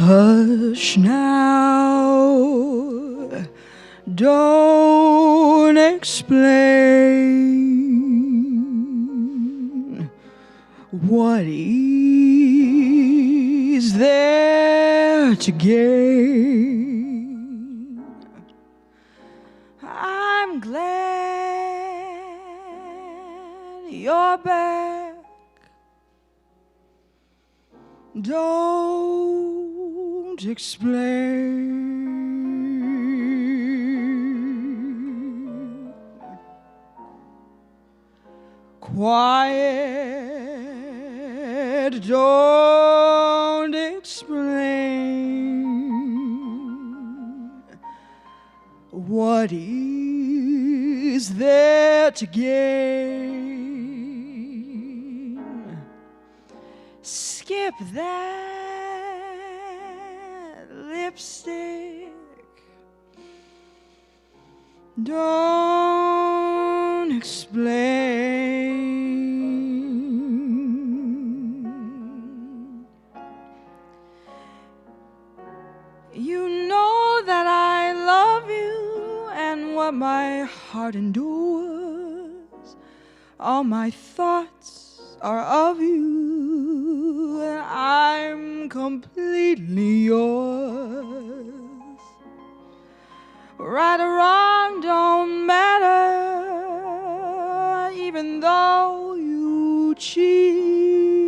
Hush now, don't explain. What is there to gain? I'm glad you're back. Don't explain. Quiet, don't explain. What is there to gain? Skip that lipstick. Don't explain. You know that I love you and what my heart endures. All my thoughts are of you, and I'm completely yours. Right or wrong don't matter, even though you cheat.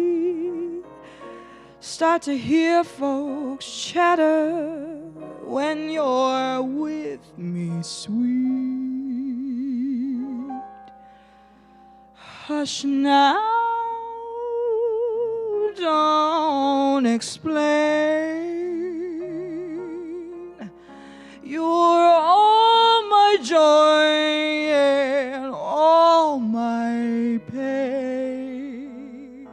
Start to hear folks chatter when you're with me, sweet. Hush now, don't explain. You're all my joy and all my pain.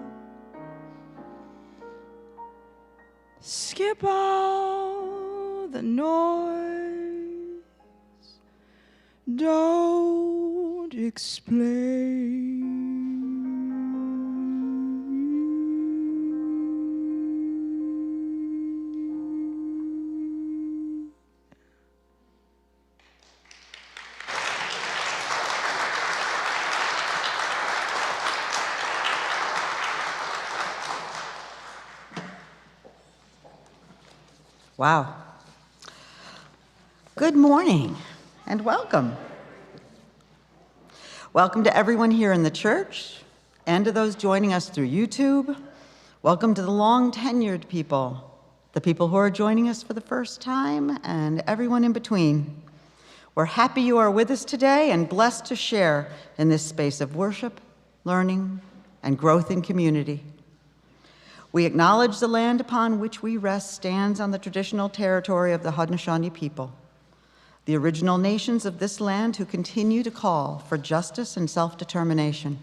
Skip out the noise. Don't explain. Wow. Good morning and welcome. Welcome to everyone here in the church and to those joining us through YouTube. Welcome to the long-tenured people, the people who are joining us for the first time, and everyone in between. We're happy you are with us today and blessed to share in this space of worship, learning, and growth in community. We acknowledge the land upon which we rest stands on the traditional territory of the Haudenosaunee people, the original nations of this land who continue to call for justice and self-determination.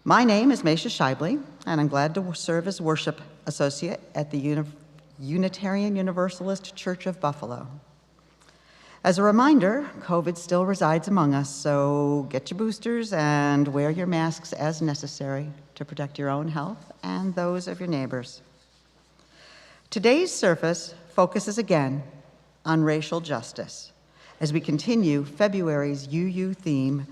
My name is Meisha Shibley, and I'm glad to serve as worship associate at the Unitarian Universalist Church of Buffalo. As a reminder, COVID still resides among us, so get your boosters and wear your masks as necessary to protect your own health and those of your neighbors. Today's service focuses again on racial justice as we continue February's UU theme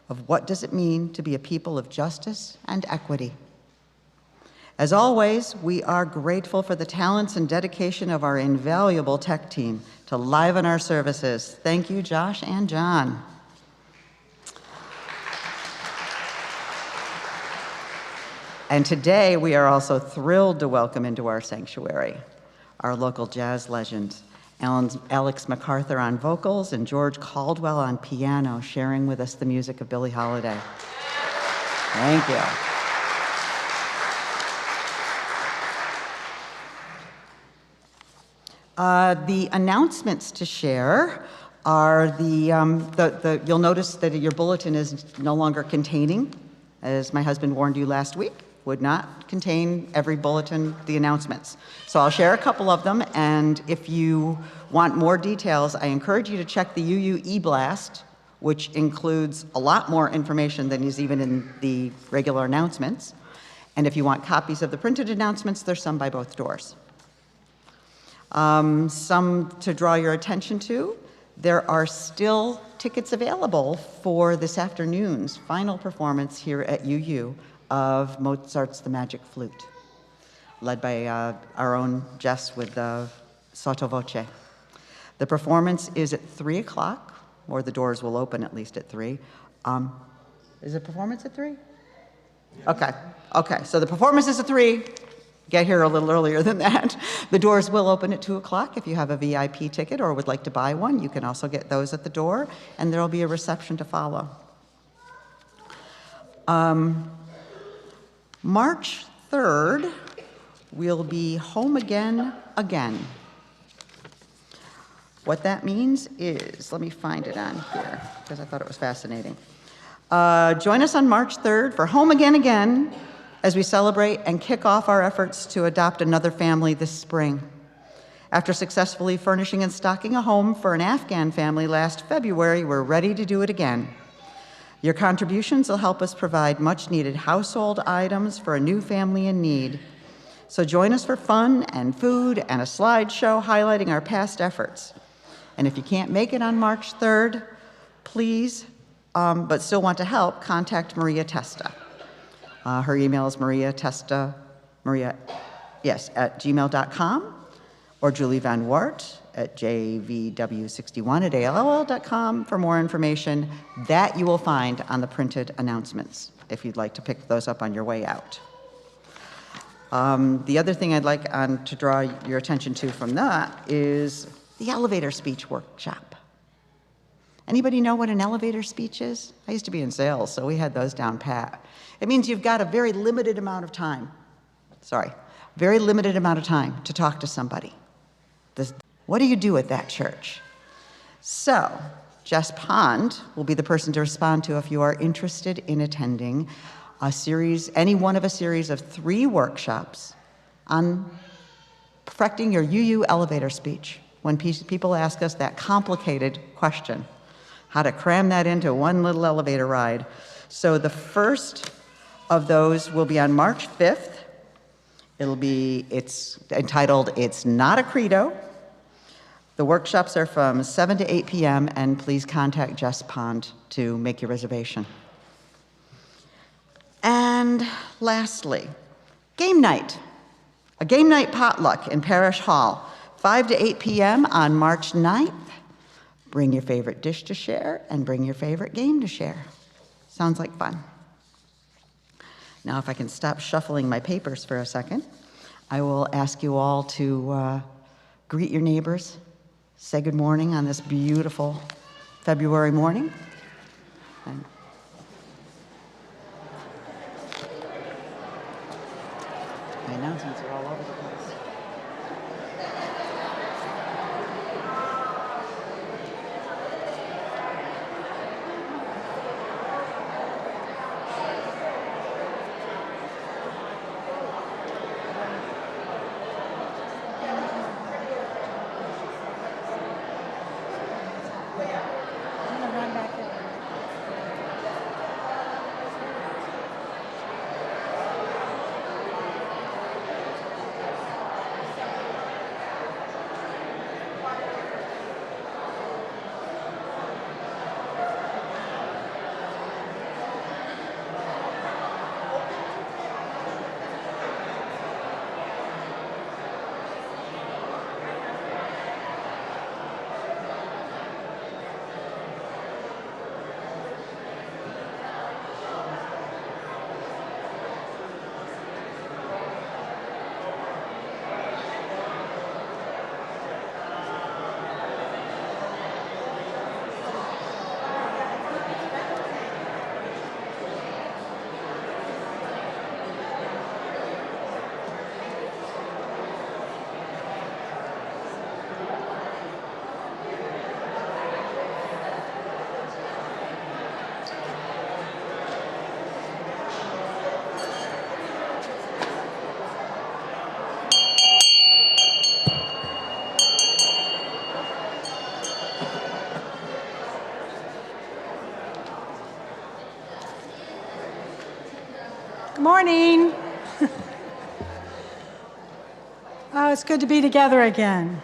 of what does it mean to be a people of justice and equity. As always, we are grateful for the talents and dedication of our invaluable tech team to liven our services. Thank you, Josh and John. And today, we are also thrilled to welcome into our sanctuary our local jazz legends, Alex MacArthur on vocals and George Caldwell on piano, sharing with us the music of Billie Holiday. Thank you. The announcements to share are you'll notice that your bulletin is no longer containing, as my husband warned you last week, would not contain every bulletin, the announcements. So I'll share a couple of them, and if you want more details, I encourage you to check the UU e-blast, which includes a lot more information than is even in the regular announcements. And if you want copies of the printed announcements, there's some by both doors. Some to draw your attention to, there are still tickets available for this afternoon's final performance here at UU of Mozart's The Magic Flute, led by our own Jess with sotto voce. The performance is at 3 o'clock, or the doors will open at least at 3. Is the performance at 3? Okay, so the performance is at 3. Get here a little earlier than that. The doors will open at 2 o'clock. If you have a VIP ticket or would like to buy one, you can also get those at the door, and there will be a reception to follow. March 3rd, we'll be home again. What that means is, let me find it on here, because I thought it was fascinating. Join us on March 3rd for Home Again, as we celebrate and kick off our efforts to adopt another family this spring. After successfully furnishing and stocking a home for an Afghan family last February, we're ready to do it again. Your contributions will help us provide much-needed household items for a new family in need. So join us for fun and food and a slideshow highlighting our past efforts. And if you can't make it on March 3rd, please, but still want to help, contact Maria Testa. Her email is at gmail.com, or Julie Van Wart at jvw61@all.com for more information that you will find on the printed announcements, if you'd like to pick those up on your way out. The other thing I'd like to draw your attention to from that is the elevator speech workshop. Anybody know what an elevator speech is? I used to be in sales, so we had those down pat. It means you've got a very limited amount of time to talk to somebody. What do you do at that church? So, Jess Pond will be the person to respond to if you are interested in attending any one of a series of 3 workshops on perfecting your UU elevator speech. When people ask us that complicated question, how to cram that into one little elevator ride. So the first of those will be on March 5th. It's entitled, It's Not a Credo. The workshops are from 7 to 8 p.m., and please contact Jess Pond to make your reservation. And lastly, game night. A game night potluck in Parish Hall, 5 to 8 p.m. on March 9th. Bring your favorite dish to share and bring your favorite game to share. Sounds like fun. Now, if I can stop shuffling my papers for a second, I will ask you all to greet your neighbors, say good morning on this beautiful February morning. And my announcements are all over the place. Good morning. Oh, it's good to be together again.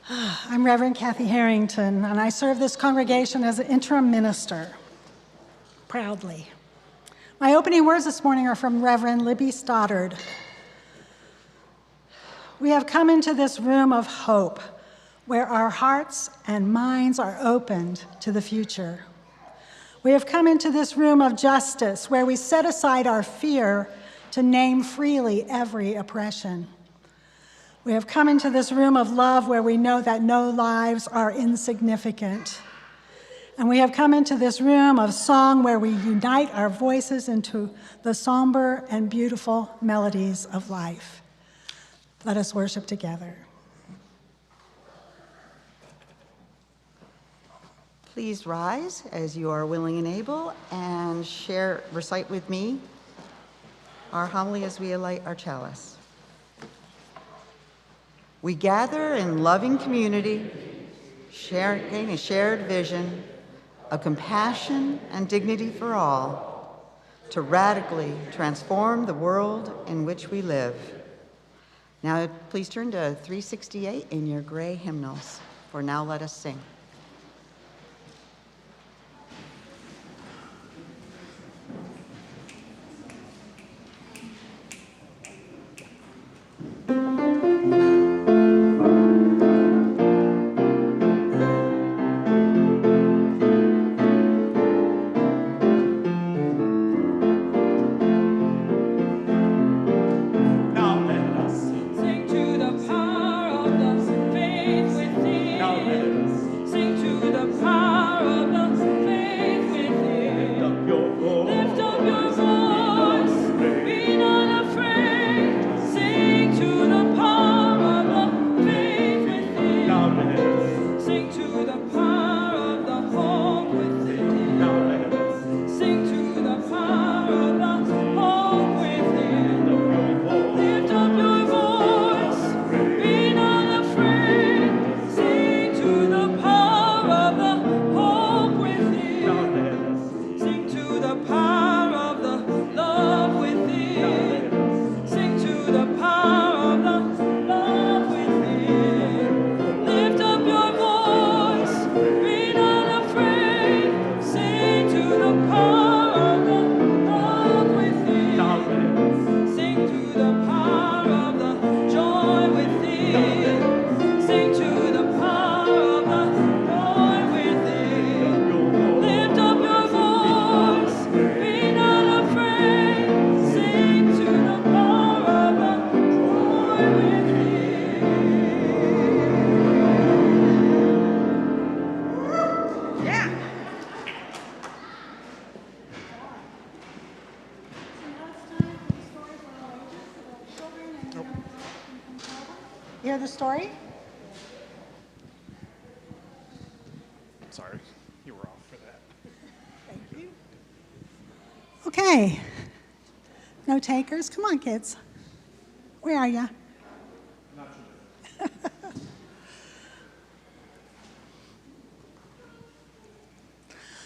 I'm Reverend Cathy Harrington, and I serve this congregation as an interim minister, proudly. My opening words this morning are from Reverend Libby Stoddard. We have come into this room of hope, where our hearts and minds are opened to the future. We have come into this room of justice, where we set aside our fear to name freely every oppression. We have come into this room of love where we know that no lives are insignificant. And we have come into this room of song where we unite our voices into the somber and beautiful melodies of life. Let us worship together. Please rise as you are willing and able and recite with me our homily as we alight our chalice. We gather in loving community, sharing a shared vision of compassion and dignity for all, to radically transform the world in which we live. Now, please turn to 368 in your gray hymnals, for Now Let Us Sing. Hear the story? Sorry, you were off for that. Thank you. Okay. No takers? Come on, kids. Where are you? Not today.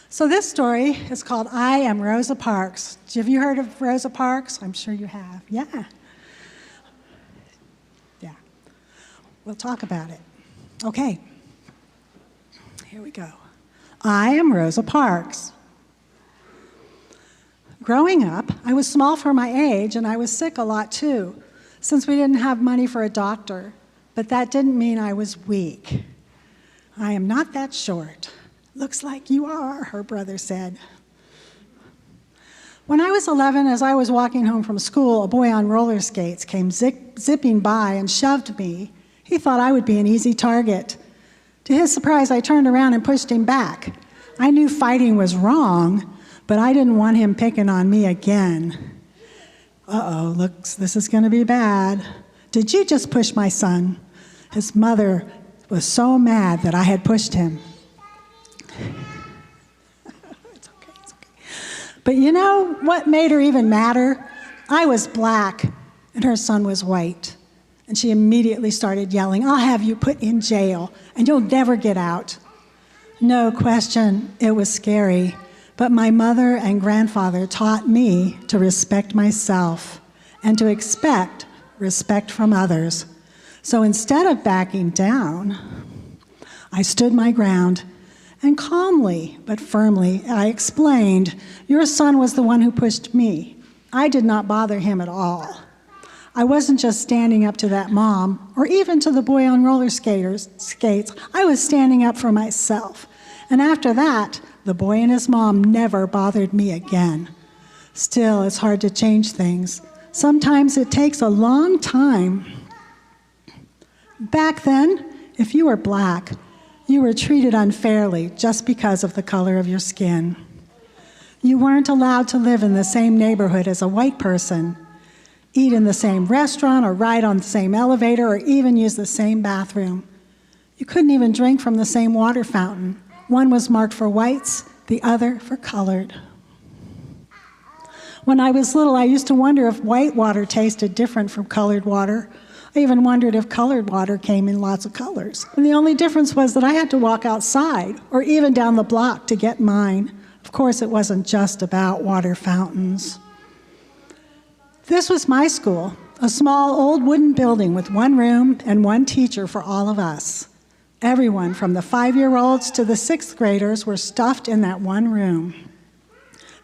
So this story is called I Am Rosa Parks. Have you heard of Rosa Parks? I'm sure you have. Yeah. Yeah. We'll talk about it. Okay. Here we go. I am Rosa Parks. Growing up, I was small for my age, and I was sick a lot too, since we didn't have money for a doctor. But that didn't mean I was weak. I am not that short. Looks like you are, her brother said. When I was 11, as I was walking home from school, a boy on roller skates came zipping by and shoved me. He thought I would be an easy target. To his surprise, I turned around and pushed him back. I knew fighting was wrong, but I didn't want him picking on me again. Uh-oh, looks, this is going to be bad. Did you just push my son? His mother was so mad that I had pushed him. It's okay. But you know what made her even madder? I was black, and her son was white. And she immediately started yelling, I'll have you put in jail, and you'll never get out. No question, it was scary. But my mother and grandfather taught me to respect myself and to expect respect from others. So instead of backing down, I stood my ground and calmly but firmly I explained, your son was the one who pushed me. I did not bother him at all. I wasn't just standing up to that mom or even to the boy on roller skates. I was standing up for myself. And after that, the boy and his mom never bothered me again. Still, it's hard to change things. Sometimes it takes a long time. Back then, if you were black, you were treated unfairly just because of the color of your skin. You weren't allowed to live in the same neighborhood as a white person, eat in the same restaurant or ride on the same elevator or even use the same bathroom. You couldn't even drink from the same water fountain. One was marked for whites, the other for colored. When I was little, I used to wonder if white water tasted different from colored water. I even wondered if colored water came in lots of colors. And the only difference was that I had to walk outside or even down the block to get mine. Of course, it wasn't just about water fountains. This was my school, a small old wooden building with one room and one teacher for all of us. Everyone from the 5-year-olds to the 6th graders were stuffed in that one room.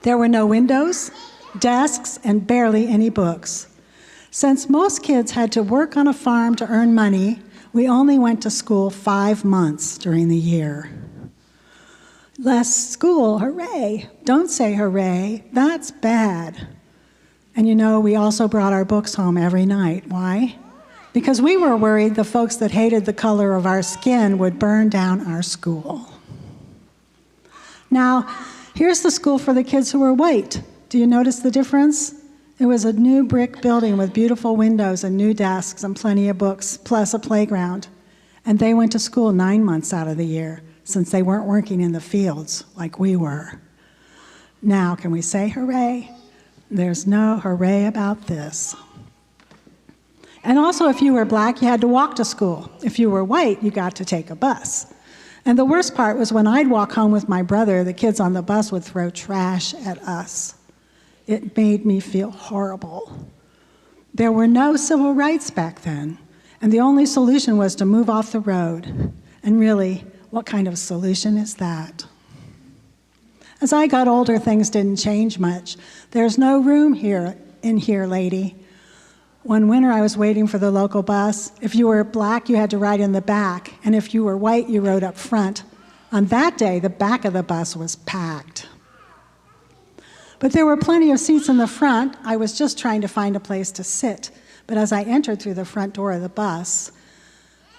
There were no windows, desks, and barely any books. Since most kids had to work on a farm to earn money, we only went to school 5 months during the year. Less school, hooray. Don't say hooray, that's bad. And you know, we also brought our books home every night. Why? Because we were worried the folks that hated the color of our skin would burn down our school. Now, here's the school for the kids who were white. Do you notice the difference? It was a new brick building with beautiful windows and new desks and plenty of books, plus a playground. And they went to school 9 months out of the year, since they weren't working in the fields like we were. Now, can we say hooray? There's no hooray about this. And also, if you were black, you had to walk to school. If you were white, you got to take a bus. And the worst part was when I'd walk home with my brother, the kids on the bus would throw trash at us. It made me feel horrible. There were no civil rights back then, and the only solution was to move off the road. And really, what kind of solution is that? As I got older, things didn't change much. There's no room in here, lady. One winter, I was waiting for the local bus. If you were black, you had to ride in the back, and if you were white, you rode up front. On that day, the back of the bus was packed. But there were plenty of seats in the front. I was just trying to find a place to sit. But as I entered through the front door of the bus,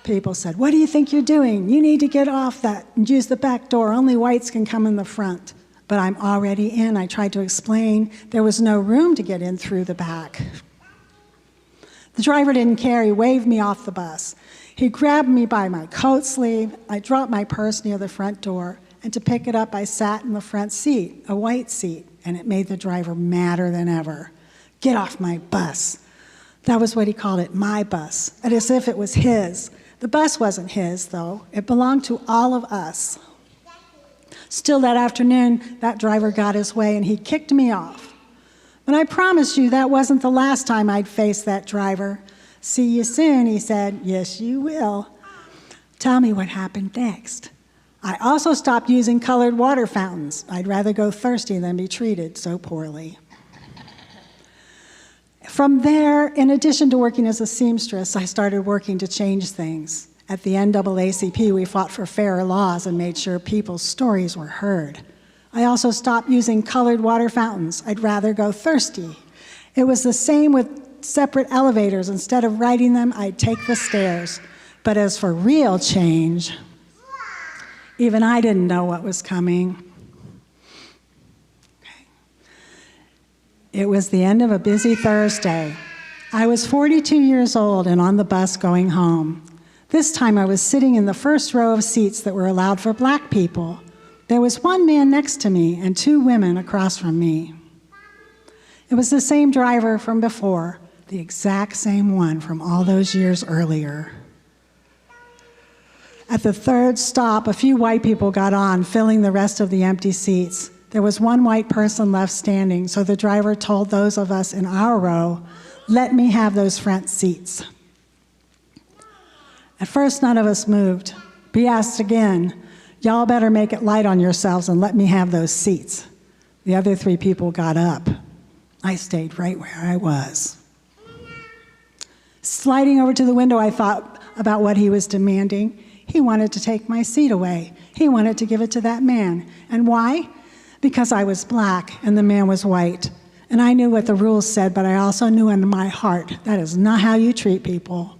people said, "What do you think you're doing? You need to get off that and use the back door. Only whites can come in the front." But I'm already in. I tried to explain there was no room to get in through the back. The driver didn't care. He waved me off the bus. He grabbed me by my coat sleeve. I dropped my purse near the front door, and to pick it up, I sat in the front seat, a white seat, and it made the driver madder than ever. "Get off my bus." That was what he called it, my bus, and as if it was his. The bus wasn't his, though. It belonged to all of us. Still, that afternoon, that driver got his way, and he kicked me off. But I promise you that wasn't the last time I'd face that driver. "See you soon," he said. "Yes, you will." Tell me what happened next. I also stopped using colored water fountains. I'd rather go thirsty than be treated so poorly. From there, in addition to working as a seamstress, I started working to change things. At the NAACP, we fought for fairer laws and made sure people's stories were heard. I also stopped using colored water fountains. I'd rather go thirsty. It was the same with separate elevators. Instead of riding them, I'd take the stairs. But as for real change, even I didn't know what was coming. It was the end of a busy Thursday. I was 42 years old and on the bus going home. This time I was sitting in the first row of seats that were allowed for black people. There was one man next to me and 2 women across from me. It was the same driver from before, the exact same one from all those years earlier. At the third stop, a few white people got on, filling the rest of the empty seats. There was one white person left standing, so the driver told those of us in our row, Let me have those front seats. At first, none of us moved. He asked again, y'all better make it light on yourselves and let me have those seats. The other 3 people got up. I stayed right where I was. Sliding over to the window, I thought about what he was demanding. He wanted to take my seat away. He wanted to give it to that man. And why? Because I was black and the man was white. And I knew what the rules said, but I also knew in my heart, that is not how you treat people.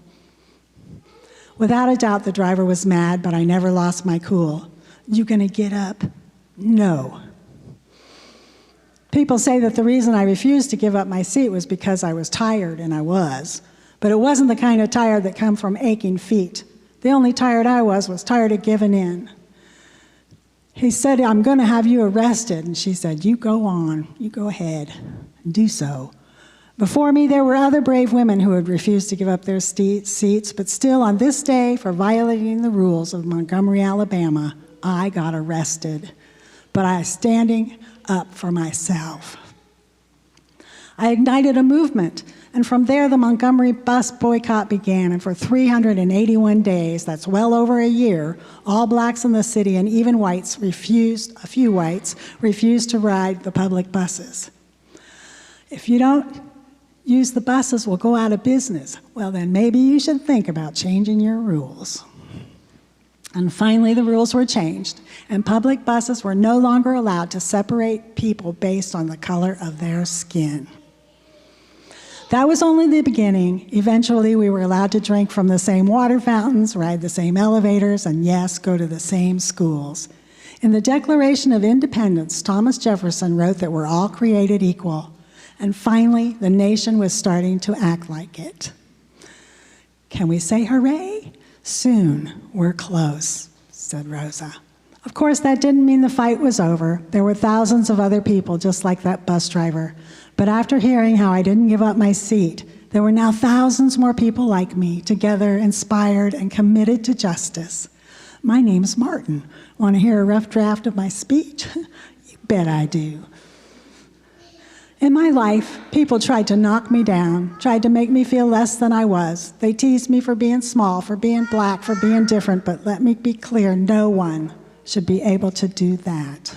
Without a doubt, the driver was mad, but I never lost my cool. You gonna get up? No. People say that the reason I refused to give up my seat was because I was tired, and I was. But it wasn't the kind of tired that come from aching feet. The only tired I was tired of giving in. He said, I'm gonna have you arrested. And she said, you go on, you go ahead, and do so. Before me, there were other brave women who had refused to give up their seats, but still on this day, for violating the rules of Montgomery, Alabama, I got arrested. But I was standing up for myself. I ignited a movement, and from there the Montgomery bus boycott began, and for 381 days, that's well over a year, all blacks in the city and even a few whites, refused to ride the public buses. If you don't use the buses, we'll go out of business. Well, then maybe you should think about changing your rules. And finally, the rules were changed, and public buses were no longer allowed to separate people based on the color of their skin. That was only the beginning. Eventually, we were allowed to drink from the same water fountains, ride the same elevators, and yes, go to the same schools. In the Declaration of Independence, Thomas Jefferson wrote that we're all created equal. And finally, the nation was starting to act like it. Can we say hooray? Soon, we're close, said Rosa. Of course, that didn't mean the fight was over. There were thousands of other people just like that bus driver. But after hearing how I didn't give up my seat, there were now thousands more people like me, together, inspired, and committed to justice. My name's Martin. Want to hear a rough draft of my speech? You bet I do. In my life, people tried to knock me down, tried to make me feel less than I was. They teased me for being small, for being black, for being different, but let me be clear, no one should be able to do that.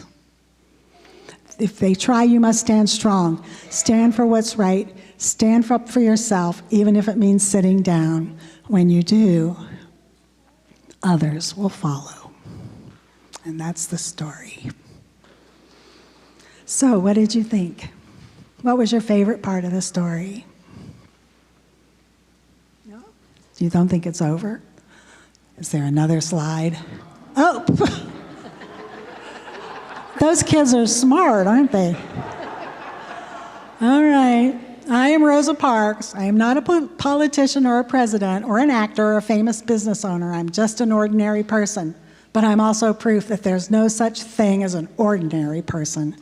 If they try, you must stand strong. Stand for what's right. Stand up for yourself, even if it means sitting down. When you do, others will follow. And that's the story. So, what did you think? What was your favorite part of the story? No? You don't think it's over? Is there another slide? Oh! Those kids are smart, aren't they? All right. I am Rosa Parks. I am not a politician or a president or an actor or a famous business owner. I'm just an ordinary person. But I'm also proof that there's no such thing as an ordinary person.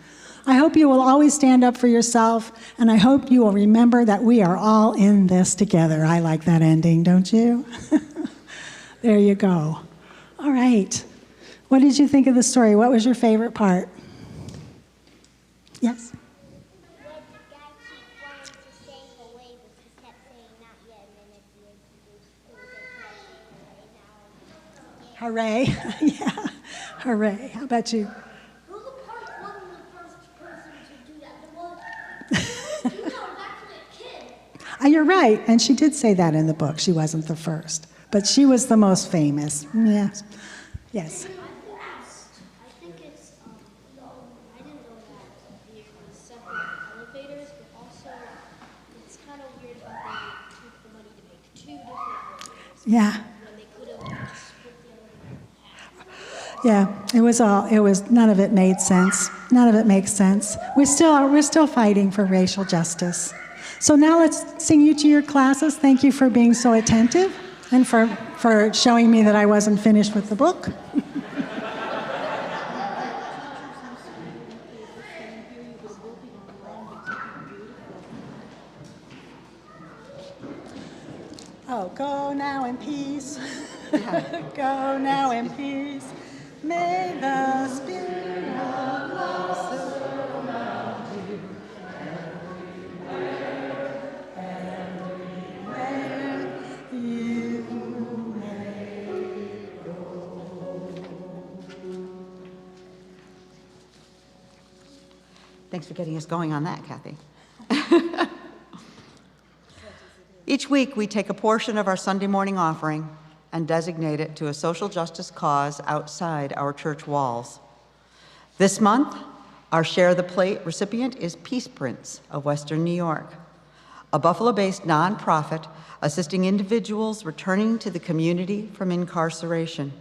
I hope you will always stand up for yourself, and I hope you will remember that we are all in this together. I like that ending, don't you? There you go. All right. What did you think of the story? What was your favorite part? Yes? Hooray. Yeah. Hooray. How about you? Rosa Parks wasn't the first person to do that. You know, actually a kid. You're right, and she did say that in the book. She wasn't the first, but she was the most famous. Yes. Yes. I think it's, I didn't know that there was separate elevators, but also it's kind of weird how they took the money to make 2 different elevators. Yeah. When they could have just split the elevator in half. Yeah, none of it made sense. None of it makes sense. We're still fighting for racial justice. So now let's sing you to your classes. Thank you for being so attentive and for showing me that I wasn't finished with the book. Oh, go now in peace. Go now in peace. May the Spirit of love surround you everywhere. Thanks for getting us going on that, Cathy. Each week, we take a portion of our Sunday morning offering and designate it to a social justice cause outside our church walls. This month, our Share the Plate recipient is Peace Prince of Western New York, a Buffalo-based nonprofit assisting individuals returning to the community from incarceration.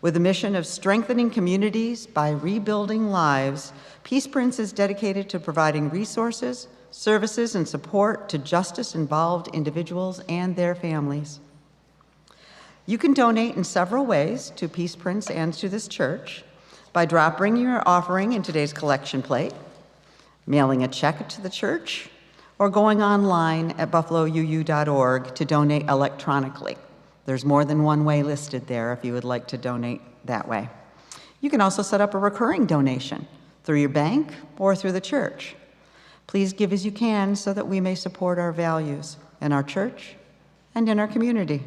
With a mission of strengthening communities by rebuilding lives, Peace Prince is dedicated to providing resources, services, and support to justice-involved individuals and their families. You can donate in several ways to Peace Prince and to this church: by dropping your offering in today's collection plate, mailing a check to the church, or going online at buffalouu.org to donate electronically. There's more than one way listed there if you would like to donate that way. You can also set up a recurring donation through your bank or through the church. Please give as you can so that we may support our values in our church and in our community.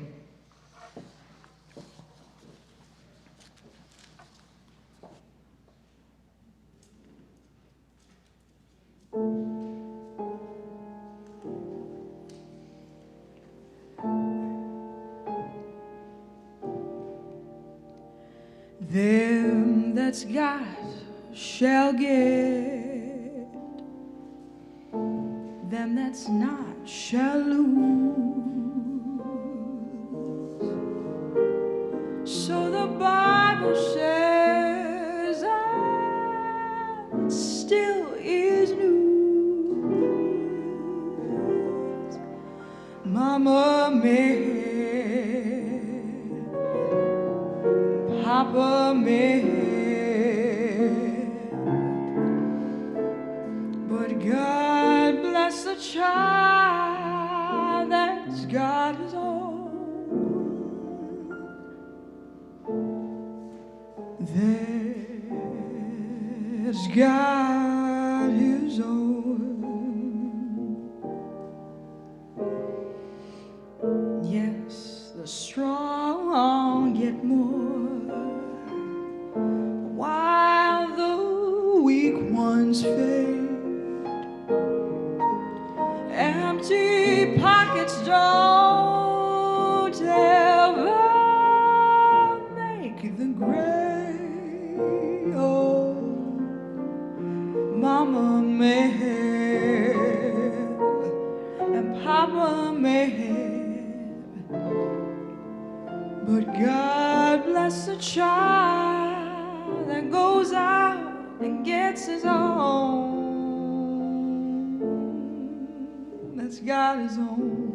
Them that's got shall get, them that's not shall lose. So the Bible says that still is news. Mama may, Papa may, but God bless the child that's got his own. That's got his own. Yes, the strong get more, while the weak ones fade. Empty pockets don't ever make the grave. Oh, Mama may have, and Papa may have, but God bless the child that goes out and gets his own. That's got his own.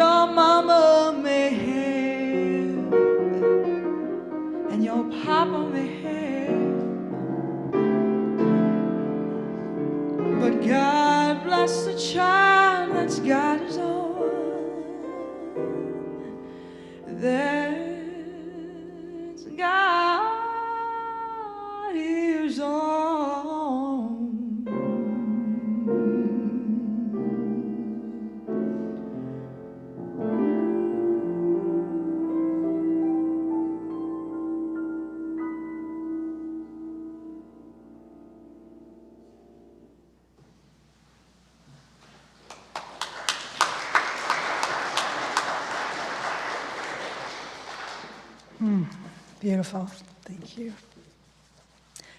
your mama may have, and your papa may have, but God bless the child that's got his own. That's got his own. Beautiful. Thank you.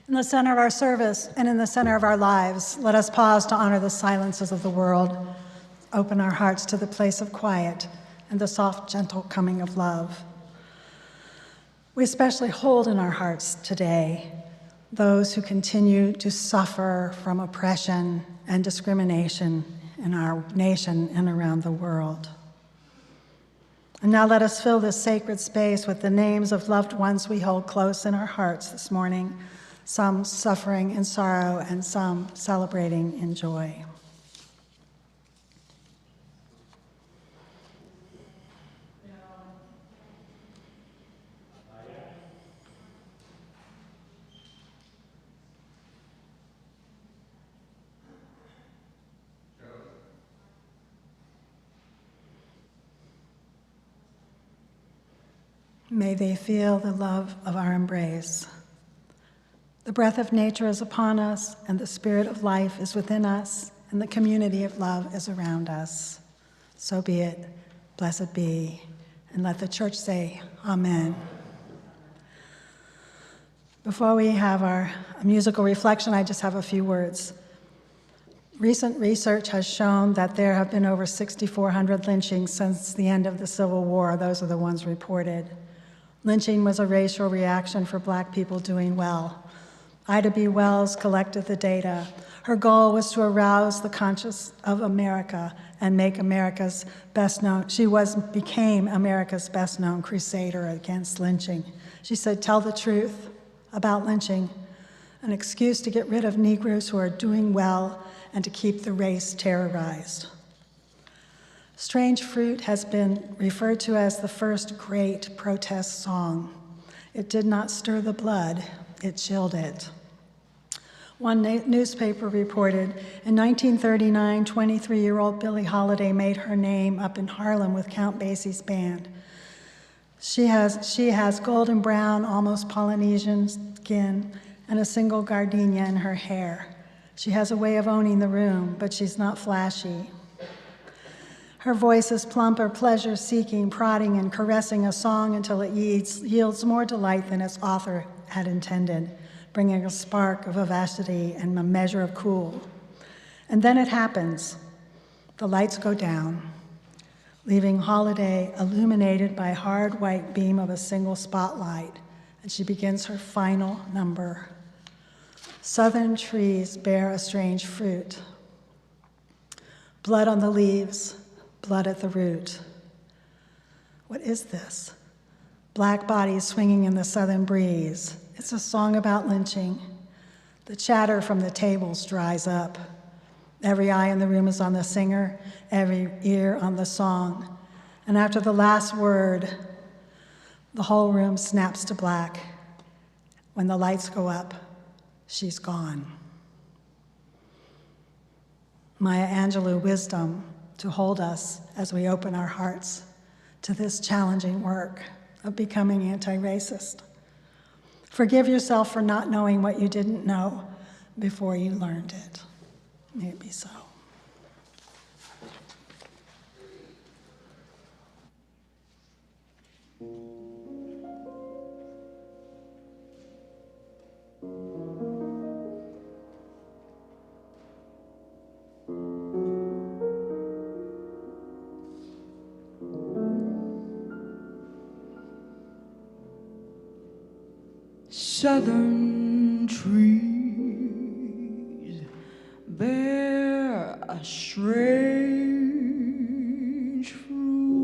In the center of our service and in the center of our lives, let us pause to honor the silences of the world, open our hearts to the place of quiet and the soft, gentle coming of love. We especially hold in our hearts today those who continue to suffer from oppression and discrimination in our nation and around the world. And now let us fill this sacred space with the names of loved ones we hold close in our hearts this morning, some suffering in sorrow and some celebrating in joy. May they feel the love of our embrace. The breath of nature is upon us, and the spirit of life is within us, and the community of love is around us. So be it, blessed be, and let the church say, Amen. Before we have our musical reflection, I just have a few words. Recent research has shown that there have been over 6,400 lynchings since the end of the Civil War. Those are the ones reported. Lynching was a racial reaction for Black people doing well. Ida B. Wells collected the data. Her goal was to arouse the conscience of America and make America's best known. Became America's best known crusader against lynching. She said, tell the truth about lynching, an excuse to get rid of Negroes who are doing well and to keep the race terrorized. Strange Fruit has been referred to as the first great protest song. It did not stir the blood, it chilled it. One newspaper reported, in 1939, 23-year-old Billie Holiday made her name up in Harlem with Count Basie's band. She has golden brown, almost Polynesian skin and a single gardenia in her hair. She has a way of owning the room, but she's not flashy. Her voice is plump or pleasure-seeking, prodding and caressing a song until it yields more delight than its author had intended, bringing a spark of vivacity and a measure of cool. And then it happens. The lights go down, leaving Holiday illuminated by a hard white beam of a single spotlight, and she begins her final number. Southern trees bear a strange fruit. Blood on the leaves, blood at the root. What is this? Black bodies swinging in the southern breeze. It's a song about lynching. The chatter from the tables dries up. Every eye in the room is on the singer, every ear on the song. And after the last word, the whole room snaps to black. When the lights go up, she's gone. Maya Angelou wisdom to hold us as we open our hearts to this challenging work of becoming anti-racist. Forgive yourself for not knowing what you didn't know before you learned it. May it be so. Southern trees bear a strange fruit.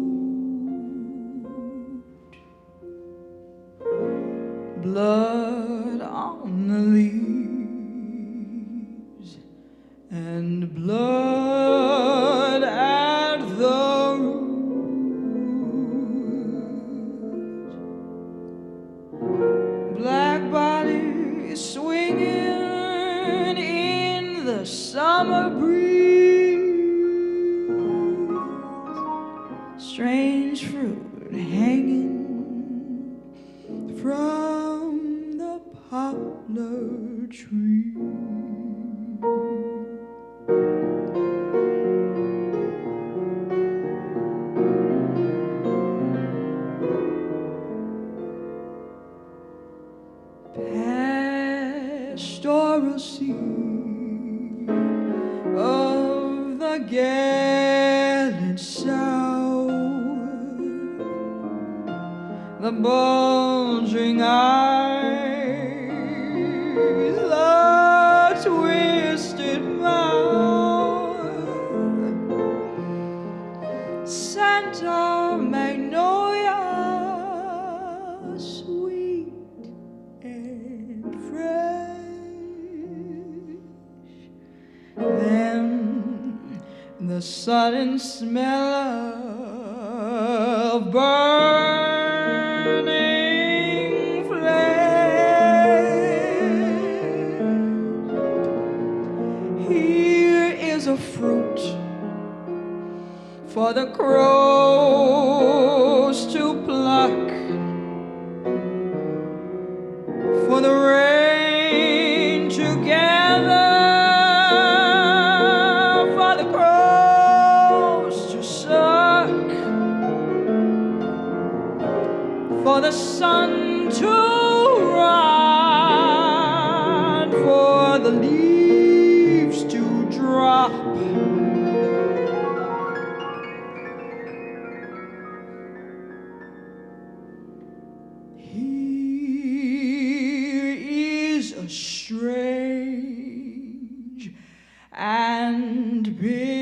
blood on the leaves, and blood at the roots. Black bodies swinging in the summer breeze, strange fruit hanging from the poplar tree. Pastoral scene of the gallant South, the bulging eyes, the twisted mouth, scent of magnolia, sweet and fresh. Then the sudden smell of burning flesh. Here is a fruit for the crows to pluck, for the rain to gather, for the crows to suck, for the sun to rot, for the leaves to drop. Here is a strange and bitter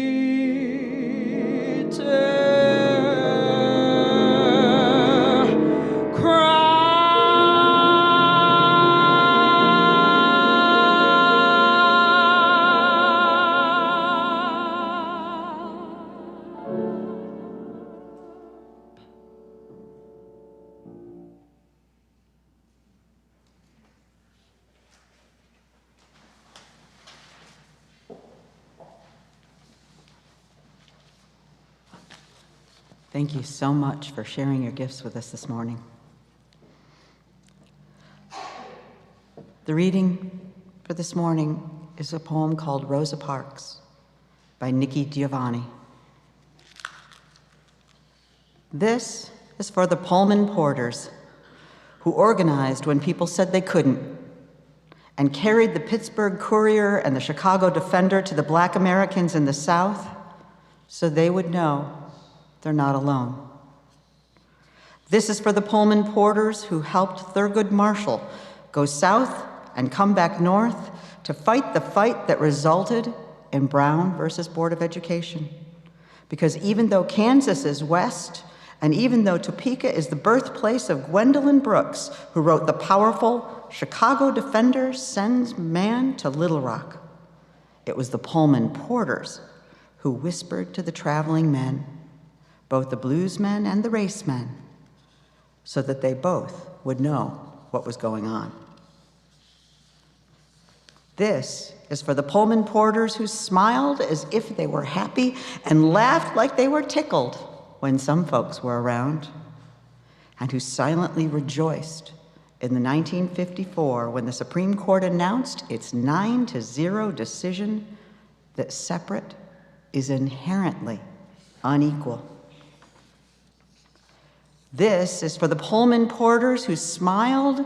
Thank you so much for sharing your gifts with us this morning. The reading for this morning is a poem called Rosa Parks by Nikki Giovanni. This is for the Pullman porters who organized when people said they couldn't and carried the Pittsburgh Courier and the Chicago Defender to the Black Americans in the South so they would know they're not alone. This is for the Pullman porters who helped Thurgood Marshall go south and come back north to fight the fight that resulted in Brown versus Board of Education. Because even though Kansas is west, and even though Topeka is the birthplace of Gwendolyn Brooks, who wrote the powerful Chicago Defender Sends Man to Little Rock, it was the Pullman porters who whispered to the traveling men, both the bluesmen and the racemen, so that they both would know what was going on. This is for the Pullman porters who smiled as if they were happy and laughed like they were tickled when some folks were around, and who silently rejoiced in the 1954 when the Supreme Court announced its 9-0 decision that separate is inherently unequal. This is for the Pullman porters who smiled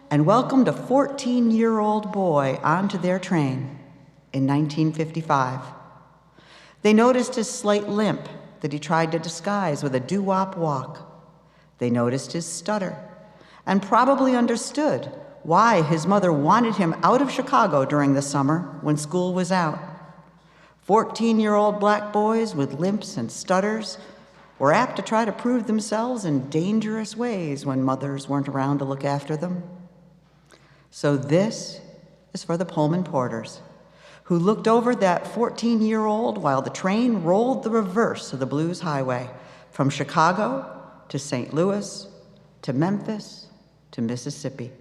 and welcomed a 14-year-old boy onto their train in 1955. They noticed his slight limp that he tried to disguise with a doo-wop walk. They noticed his stutter and probably understood why his mother wanted him out of Chicago during the summer when school was out. 14-year-old black boys with limps and stutters were apt to try to prove themselves in dangerous ways when mothers weren't around to look after them. So this is for the Pullman porters who looked over that 14-year-old while the train rolled the reverse of the Blues Highway from Chicago to St. Louis to Memphis to Mississippi.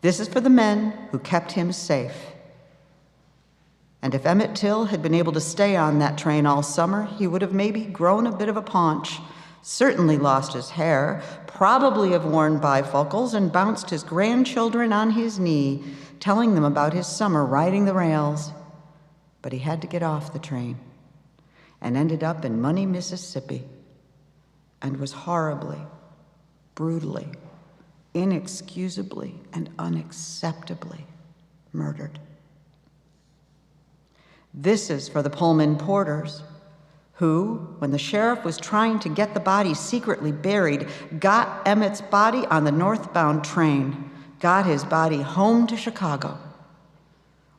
This is for the men who kept him safe. And if Emmett Till had been able to stay on that train all summer, he would have maybe grown a bit of a paunch, certainly lost his hair, probably have worn bifocals, and bounced his grandchildren on his knee, telling them about his summer riding the rails. But he had to get off the train and ended up in Money, Mississippi, and was horribly, brutally, inexcusably, and unacceptably murdered. This is for the Pullman porters who, when the sheriff was trying to get the body secretly buried, got Emmett's body on the northbound train, got his body home to Chicago,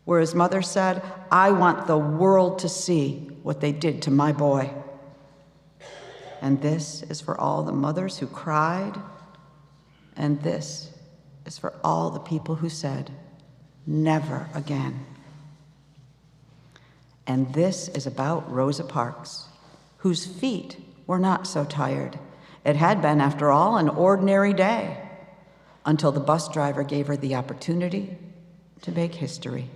where his mother said, "I want the world to see what they did to my boy." And this is for all the mothers who cried, and this is for all the people who said, "Never again." And this is about Rosa Parks, whose feet were not so tired. It had been, after all, an ordinary day, until the bus driver gave her the opportunity to make history.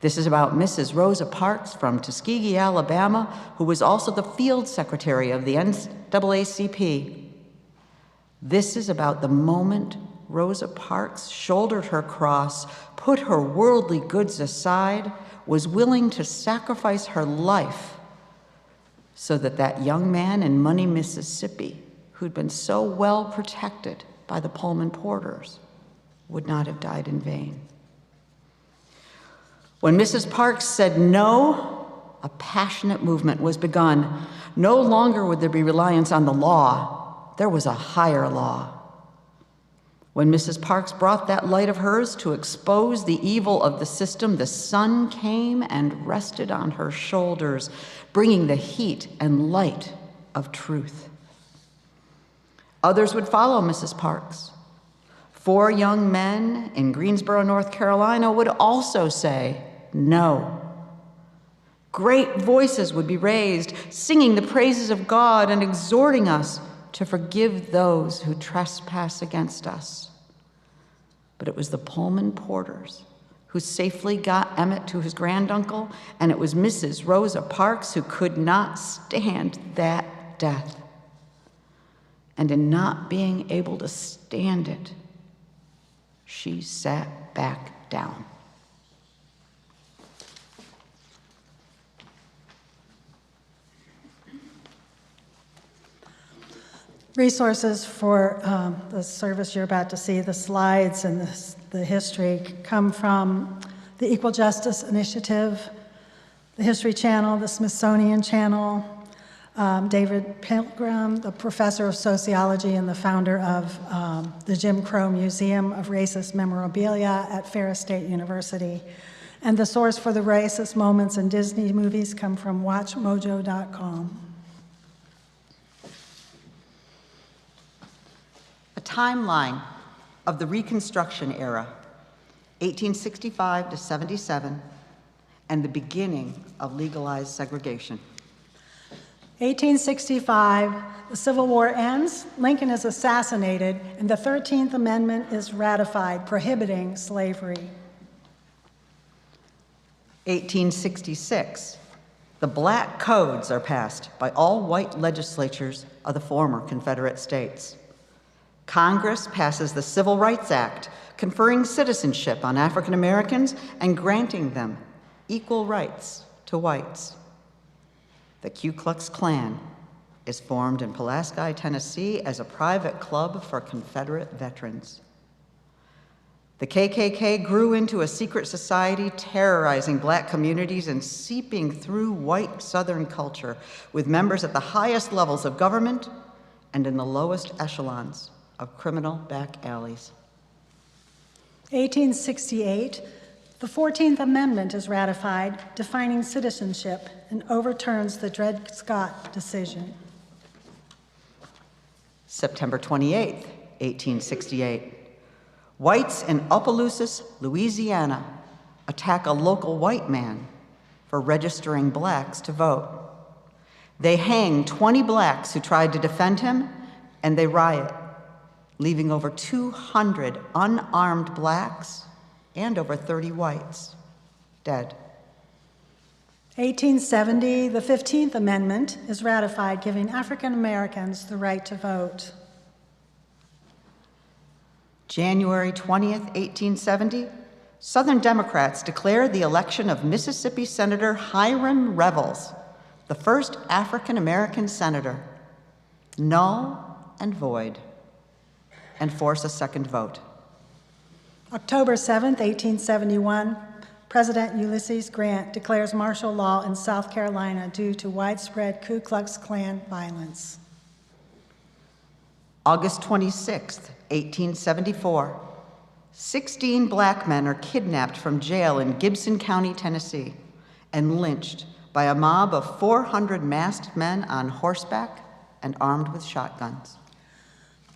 This is about Mrs. Rosa Parks from Tuskegee, Alabama, who was also the field secretary of the NAACP. This is about the moment Rosa Parks shouldered her cross, put her worldly goods aside, was willing to sacrifice her life so that that young man in Money, Mississippi, who'd been so well protected by the Pullman porters, would not have died in vain. When Mrs. Parks said no, a passionate movement was begun. No longer would there be reliance on the law. There was a higher law. When Mrs. Parks brought that light of hers to expose the evil of the system, the sun came and rested on her shoulders, bringing the heat and light of truth. Others would follow Mrs. Parks. 4 young men in Greensboro, North Carolina would also say no. Great voices would be raised, singing the praises of God and exhorting us to forgive those who trespass against us. But it was the Pullman porters who safely got Emmett to his granduncle, and it was Mrs. Rosa Parks who could not stand that death. And in not being able to stand it, she sat back down. Resources for the service you're about to see, the slides and the history, come from the Equal Justice Initiative, the History Channel, the Smithsonian Channel, David Pilgrim, the professor of sociology and the founder of the Jim Crow Museum of Racist Memorabilia at Ferris State University. And the source for the racist moments in Disney movies come from WatchMojo.com. A timeline of the Reconstruction Era, 1865 to 77, and the beginning of legalized segregation. 1865, the Civil War ends, Lincoln is assassinated, and the 13th Amendment is ratified, prohibiting slavery. 1866, the Black Codes are passed by all white legislatures of the former Confederate states. Congress passes the Civil Rights Act, conferring citizenship on African Americans and granting them equal rights to whites. The Ku Klux Klan is formed in Pulaski, Tennessee as a private club for Confederate veterans. The KKK grew into a secret society terrorizing black communities and seeping through white Southern culture with members at the highest levels of government and in the lowest echelons of criminal back alleys. 1868, the 14th Amendment is ratified, defining citizenship, and overturns the Dred Scott decision. September 28th, 1868. Whites in Opelousas, Louisiana, attack a local white man for registering blacks to vote. They hang 20 blacks who tried to defend him, and they riot, leaving over 200 unarmed blacks and over 30 whites dead. 1870, the 15th Amendment is ratified, giving African Americans the right to vote. January 20th, 1870, Southern Democrats declare the election of Mississippi Senator Hiram Revels, the first African American senator, null and void, and force a second vote. October 7th, 1871, President Ulysses Grant declares martial law in South Carolina due to widespread Ku Klux Klan violence. August 26th, 1874, 16 black men are kidnapped from jail in Gibson County, Tennessee, and lynched by a mob of 400 masked men on horseback and armed with shotguns.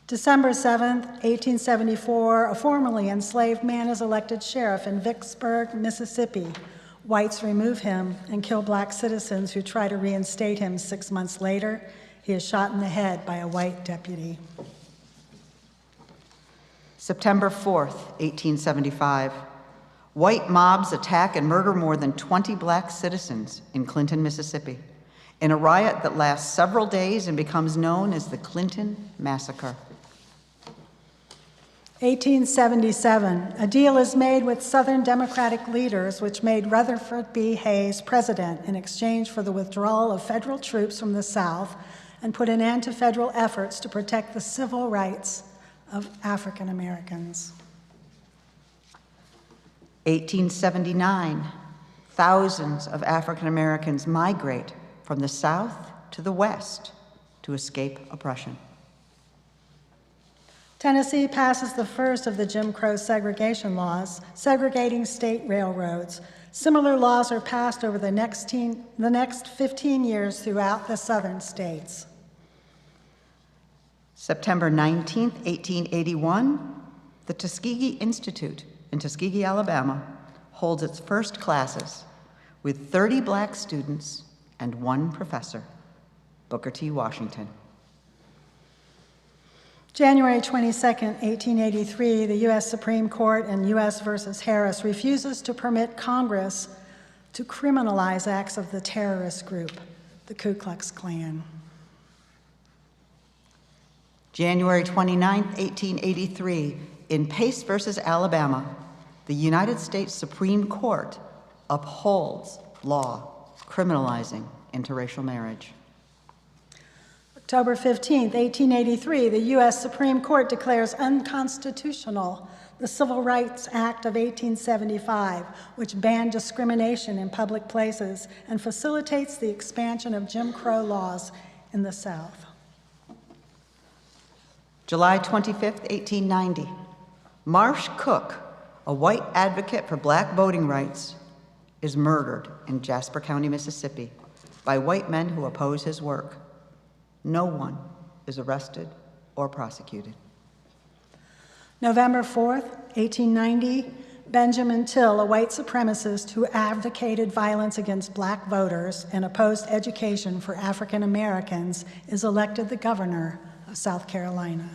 December 7th, 1874, a formerly enslaved man is elected sheriff in Vicksburg, Mississippi. Whites remove him and kill black citizens who try to reinstate him 6 months later. He is shot in the head by a white deputy. September 4th, 1875, white mobs attack and murder more than 20 black citizens in Clinton, Mississippi, in a riot that lasts several days and becomes known as the Clinton Massacre. 1877, a deal is made with Southern Democratic leaders which made Rutherford B. Hayes president in exchange for the withdrawal of federal troops from the South and put an end to federal efforts to protect the civil rights of African Americans. 1879, thousands of African Americans migrate from the South to the West to escape oppression. Tennessee passes the first of the Jim Crow segregation laws, segregating state railroads. Similar laws are passed over the next 15 years throughout the southern states. September 19th, 1881, the Tuskegee Institute in Tuskegee, Alabama, holds its first classes with 30 black students and 1 professor, Booker T. Washington. January 22nd, 1883, the U.S. Supreme Court in U.S. versus Harris refuses to permit Congress to criminalize acts of the terrorist group, the Ku Klux Klan. January 29th, 1883, in Pace versus Alabama, the United States Supreme Court upholds law criminalizing interracial marriage. October 15th, 1883, the U.S. Supreme Court declares unconstitutional the Civil Rights Act of 1875, which banned discrimination in public places and facilitates the expansion of Jim Crow laws in the South. July 25th, 1890, Marsh Cook, a white advocate for black voting rights, is murdered in Jasper County, Mississippi, by white men who oppose his work. No one is arrested or prosecuted. November 4th, 1890, Benjamin Till, a white supremacist who advocated violence against black voters and opposed education for African Americans, is elected the governor of South Carolina.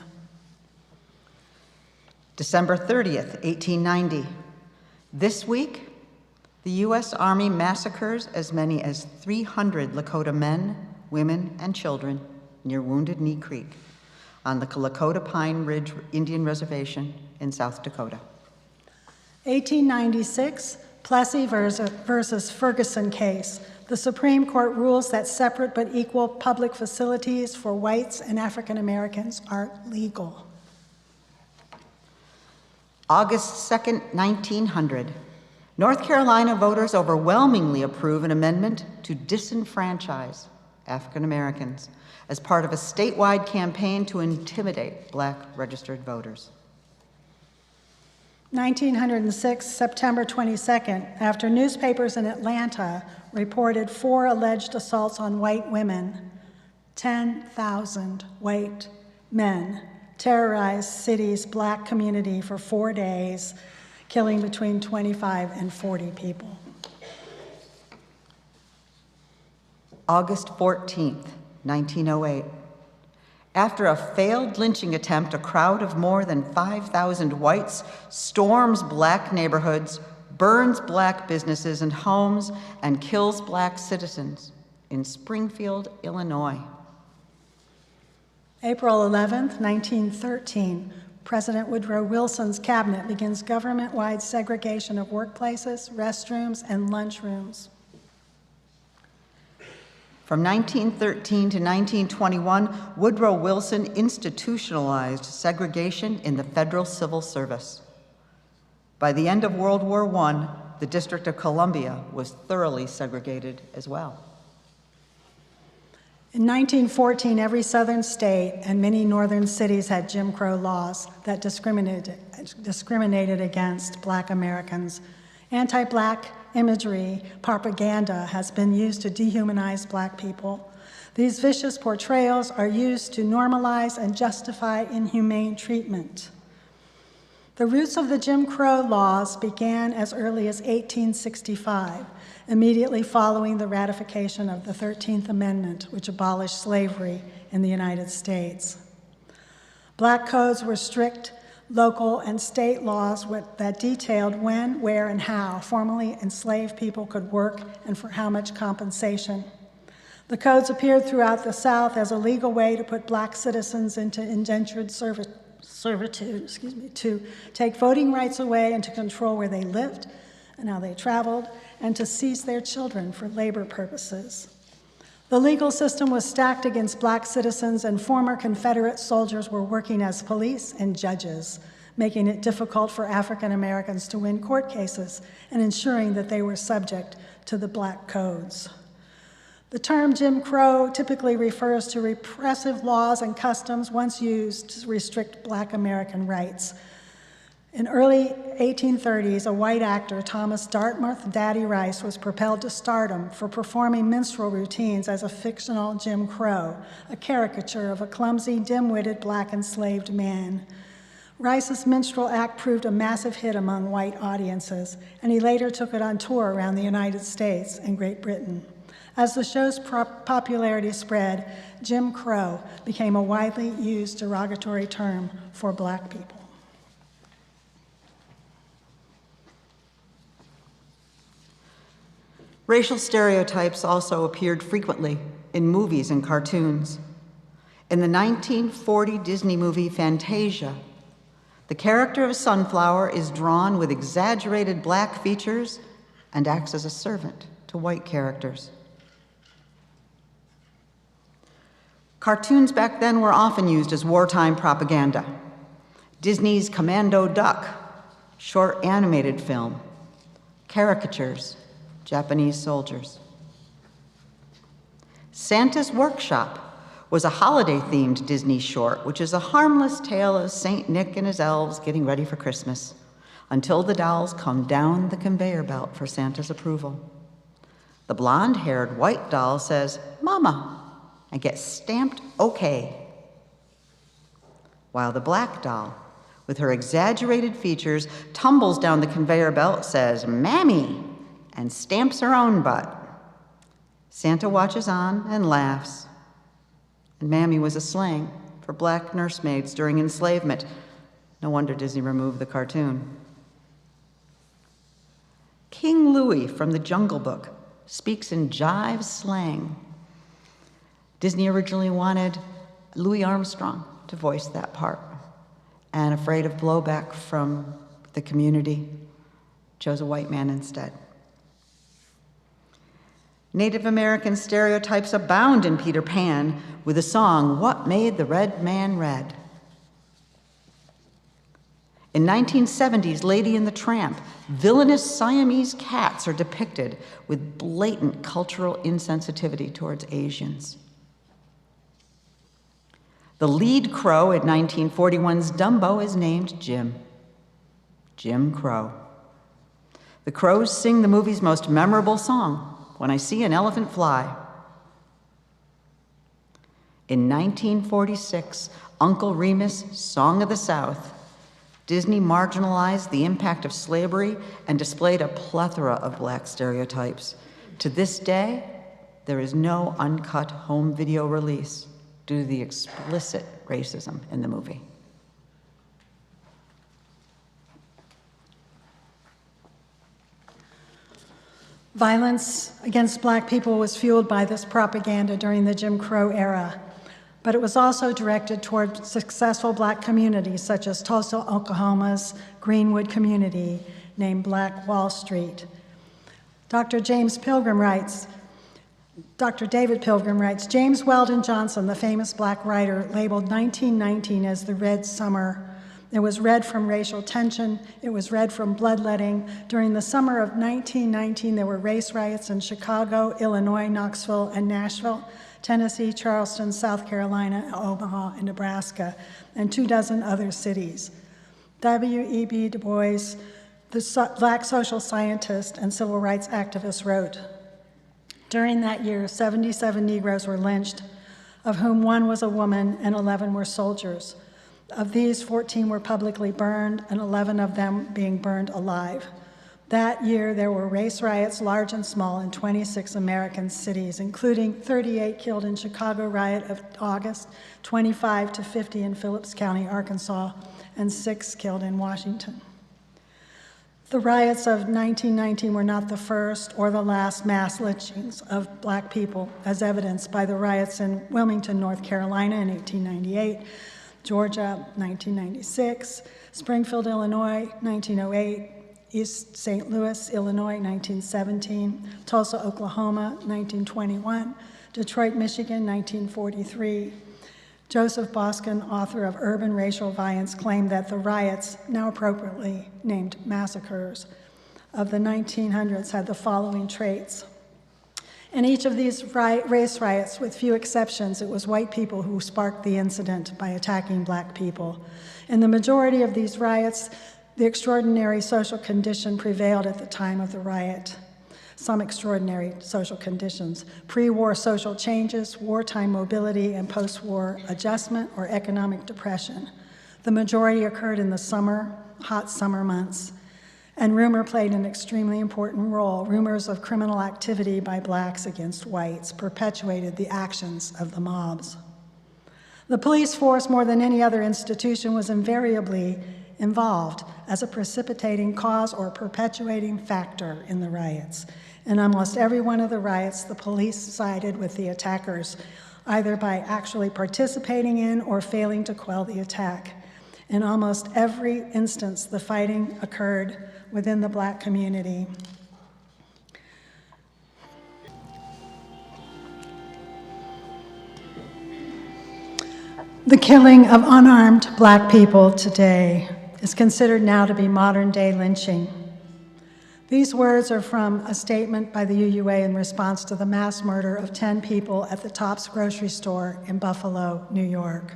December 30th, 1890. This week, the U.S. Army massacres as many as 300 Lakota men, women, and children near Wounded Knee Creek on the Lakota Pine Ridge Indian Reservation in South Dakota. 1896, Plessy versus Ferguson case. The Supreme Court rules that separate but equal public facilities for whites and African Americans are legal. August 2nd, 1900, North Carolina voters overwhelmingly approve an amendment to disenfranchise African Americans as part of a statewide campaign to intimidate black registered voters. 1906, September 22nd, after newspapers in Atlanta reported 4 alleged assaults on white women, 10,000 white men terrorized city's black community for 4 days, killing between 25 and 40 people. August 14th, 1908. After a failed lynching attempt, a crowd of more than 5,000 whites storms black neighborhoods, burns black businesses and homes, and kills black citizens in Springfield, Illinois. April 11th, 1913, President Woodrow Wilson's cabinet begins government-wide segregation of workplaces, restrooms, and lunchrooms. From 1913 to 1921, Woodrow Wilson institutionalized segregation in the federal civil service. By the end of World War I, the District of Columbia was thoroughly segregated as well. In 1914, every southern state and many northern cities had Jim Crow laws that discriminated against Black Americans. Anti-Black imagery, propaganda has been used to dehumanize Black people. These vicious portrayals are used to normalize and justify inhumane treatment. The roots of the Jim Crow laws began as early as 1865, immediately following the ratification of the 13th Amendment, which abolished slavery in the United States. Black codes were strict local and state laws that detailed when, where, and how formerly enslaved people could work and for how much compensation. The codes appeared throughout the South as a legal way to put Black citizens into indentured servitude, to take voting rights away and to control where they lived and how they traveled, and to seize their children for labor purposes. The legal system was stacked against Black citizens, and former Confederate soldiers were working as police and judges, making it difficult for African Americans to win court cases and ensuring that they were subject to the Black codes. The term Jim Crow typically refers to repressive laws and customs once used to restrict Black American rights. In early 1830s, a white actor, Thomas Dartmouth Daddy Rice, was propelled to stardom for performing minstrel routines as a fictional Jim Crow, a caricature of a clumsy, dim-witted Black enslaved man. Rice's minstrel act proved a massive hit among white audiences, and he later took it on tour around the United States and Great Britain. As the show's popularity spread, Jim Crow became a widely used derogatory term for Black people. Racial stereotypes also appeared frequently in movies and cartoons. In the 1940 Disney movie Fantasia, the character of Sunflower is drawn with exaggerated Black features and acts as a servant to white characters. Cartoons back then were often used as wartime propaganda. Disney's Commando Duck, short animated film, caricatures, Japanese soldiers. Santa's Workshop was a holiday-themed Disney short, which is a harmless tale of Saint Nick and his elves getting ready for Christmas, until the dolls come down the conveyor belt for Santa's approval. The blonde-haired white doll says, "Mama," and gets stamped okay. While the black doll, with her exaggerated features, tumbles down the conveyor belt, says, "Mammy," and stamps her own butt. Santa watches on and laughs. And Mammy was a slang for Black nursemaids during enslavement. No wonder Disney removed the cartoon. King Louie from The Jungle Book speaks in jive slang. Disney originally wanted Louis Armstrong to voice that part, and afraid of blowback from the community, chose a white man instead. Native American stereotypes abound in Peter Pan with the song, "What Made the Red Man Red?" In 1970's Lady and the Tramp, villainous Siamese cats are depicted with blatant cultural insensitivity towards Asians. The lead crow at 1941's Dumbo is named Jim. Jim Crow. The crows sing the movie's most memorable song, "When I See an Elephant Fly." In 1946, Uncle Remus' Song of the South, Disney marginalized the impact of slavery and displayed a plethora of Black stereotypes. To this day, there is no uncut home video release due to the explicit racism in the movie. Violence against Black people was fueled by this propaganda during the Jim Crow era, but it was also directed toward successful Black communities such as Tulsa, Oklahoma's Greenwood community named Black Wall Street. Dr. David Pilgrim writes, James Weldon Johnson, the famous Black writer, labeled 1919 as the Red Summer. It was red from racial tension. It was red from bloodletting. During the summer of 1919, there were race riots in Chicago, Illinois, Knoxville, and Nashville, Tennessee, Charleston, South Carolina, Omaha, and Nebraska, and 24 other cities. W.E.B. Du Bois, the Black social scientist and civil rights activist, wrote, during that year, 77 Negroes were lynched, of whom 1 was a woman and 11 were soldiers. Of these, 14 were publicly burned, and 11 of them being burned alive. That year, there were race riots, large and small, in 26 American cities, including 38 killed in Chicago riot of August, 25 to 50 in Phillips County, Arkansas, and 6 killed in Washington. The riots of 1919 were not the first or the last mass lynchings of Black people, as evidenced by the riots in Wilmington, North Carolina in 1898, Georgia, 1996, Springfield, Illinois, 1908, East St. Louis, Illinois, 1917, Tulsa, Oklahoma, 1921, Detroit, Michigan, 1943. Joseph Boskin, author of Urban Racial Violence, claimed that the riots, now appropriately named massacres, of the 1900s had the following traits. In each of these race riots, with few exceptions, it was white people who sparked the incident by attacking Black people. In the majority of these riots, the extraordinary social condition prevailed at the time of the riot. Some extraordinary social conditions: pre-war social changes, wartime mobility, and post-war adjustment or economic depression. The majority occurred in the summer, hot summer months. And rumor played an extremely important role. Rumors of criminal activity by Blacks against whites perpetuated the actions of the mobs. The police force, more than any other institution, was invariably involved as a precipitating cause or perpetuating factor in the riots. In almost every one of the riots, the police sided with the attackers, either by actually participating in or failing to quell the attack. In almost every instance, the fighting occurred within the Black community. The killing of unarmed Black people today is considered now to be modern-day lynching. These words are from a statement by the UUA in response to the mass murder of 10 people at the Tops grocery store in Buffalo, New York.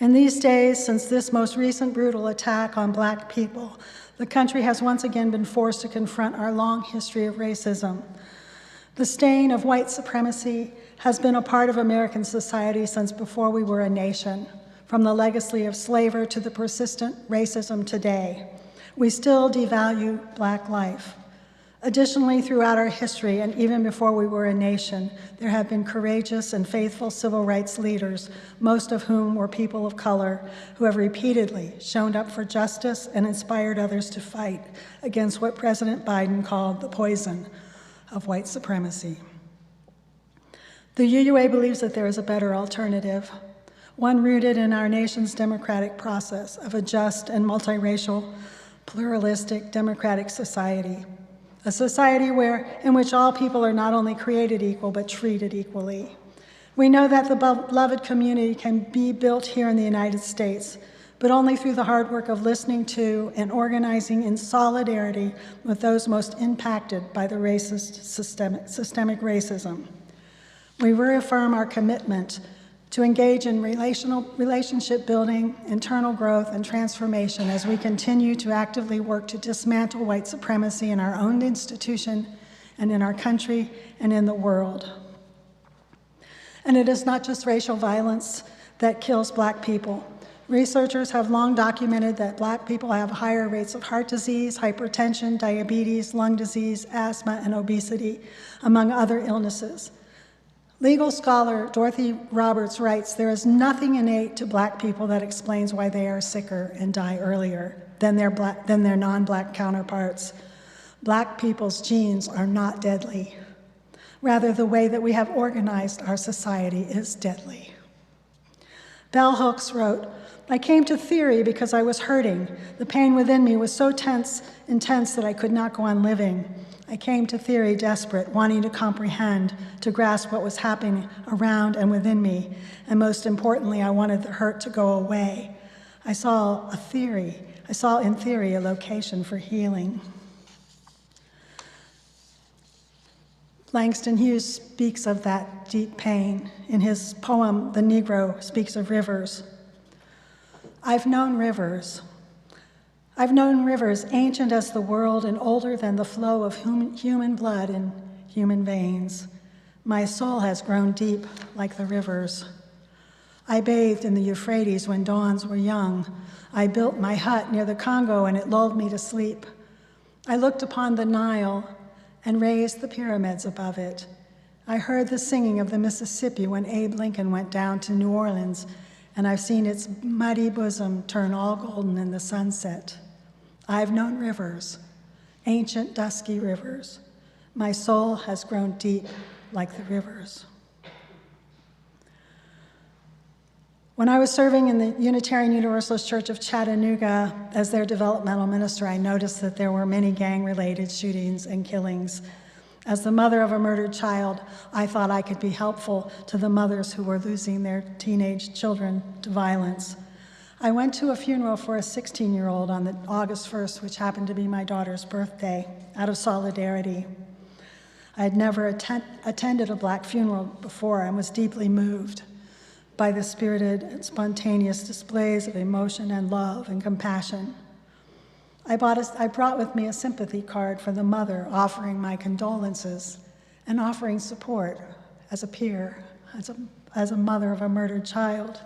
In these days, since this most recent brutal attack on Black people, the country has once again been forced to confront our long history of racism. The stain of white supremacy has been a part of American society since before we were a nation, from the legacy of slavery to the persistent racism today. We still devalue Black life. Additionally, throughout our history, and even before we were a nation, there have been courageous and faithful civil rights leaders, most of whom were people of color, who have repeatedly shown up for justice and inspired others to fight against what President Biden called the poison of white supremacy. The UUA believes that there is a better alternative, one rooted in our nation's democratic process of a just and multiracial, pluralistic, democratic society. A society in which all people are not only created equal, but treated equally. We know that the beloved community can be built here in the United States, but only through the hard work of listening to and organizing in solidarity with those most impacted by the racist systemic racism. We reaffirm our commitment to engage in relationship building, internal growth, and transformation as we continue to actively work to dismantle white supremacy in our own institution and in our country and in the world. And it is not just racial violence that kills black people. Researchers have long documented that black people have higher rates of heart disease, hypertension, diabetes, lung disease, asthma, and obesity, among other illnesses. Legal scholar Dorothy Roberts writes, "There is nothing innate to black people that explains why they are sicker and die earlier than their non-black counterparts. Black people's genes are not deadly. Rather, the way that we have organized our society is deadly." Bell Hooks wrote, "I came to theory because I was hurting. The pain within me was so intense that I could not go on living. I came to theory desperate, wanting to comprehend, to grasp what was happening around and within me. And most importantly, I wanted the hurt to go away. I saw in theory a location for healing." Langston Hughes speaks of that deep pain. In his poem, The Negro speaks of rivers. I've known rivers ancient as the world and older than the flow of human blood in human veins. My soul has grown deep like the rivers. I bathed in the Euphrates when dawns were young. I built my hut near the Congo and it lulled me to sleep. I looked upon the Nile and raised the pyramids above it. I heard the singing of the Mississippi when Abe Lincoln went down to New Orleans, and I've seen its muddy bosom turn all golden in the sunset. I've known rivers, ancient dusky rivers. My soul has grown deep like the rivers. When I was serving in the Unitarian Universalist Church of Chattanooga as their developmental minister, I noticed that there were many gang-related shootings and killings. As the mother of a murdered child, I thought I could be helpful to the mothers who were losing their teenage children to violence. I went to a funeral for a 16-year-old on August 1st, which happened to be my daughter's birthday, out of solidarity. I had never attended a black funeral before and was deeply moved by the spirited and spontaneous displays of emotion and love and compassion. I brought with me a sympathy card for the mother, offering my condolences and offering support as a peer, as a mother of a murdered child.